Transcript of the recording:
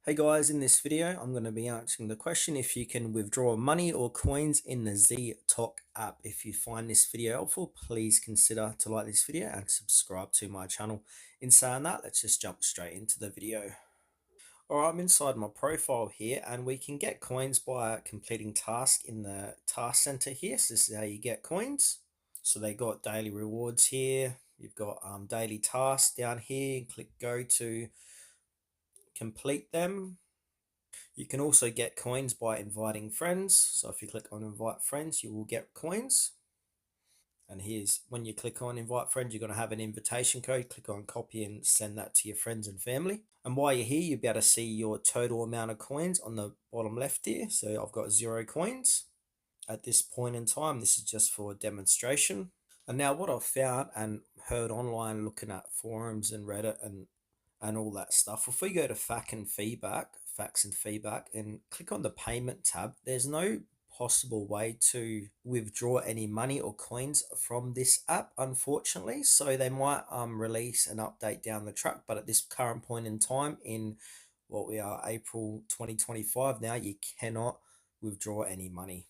Hey guys, in this video I'm going to be answering the question if you can withdraw money or coins in the ZeeTok app. If you find this video helpful, please consider to like this video and subscribe to my channel. In saying that, let's just jump straight into the video. Alright, I'm inside my profile here and we can get coins by completing tasks in the task center here. So this is how you get coins. So they got daily rewards here. You've got daily tasks down here. Click go to complete them. You can also get coins by inviting friends. So if you click on invite friends, you will get coins. And here's when you click on invite friends, you're going to have an invitation code. Click on copy and send that to your friends and family. And while you're here, you'll be able to see your total amount of coins on the bottom left here. So I've got 0 coins at this point in time. This is just for a demonstration. And now what I've found and heard online looking at forums and Reddit and all that stuff. If we go to facts and feedback and click on the payment tab, there's no possible way to withdraw any money or coins from this app, unfortunately. So they might release an update down the track, but at this current point in time, in what we are April 2025 now, you cannot withdraw any money.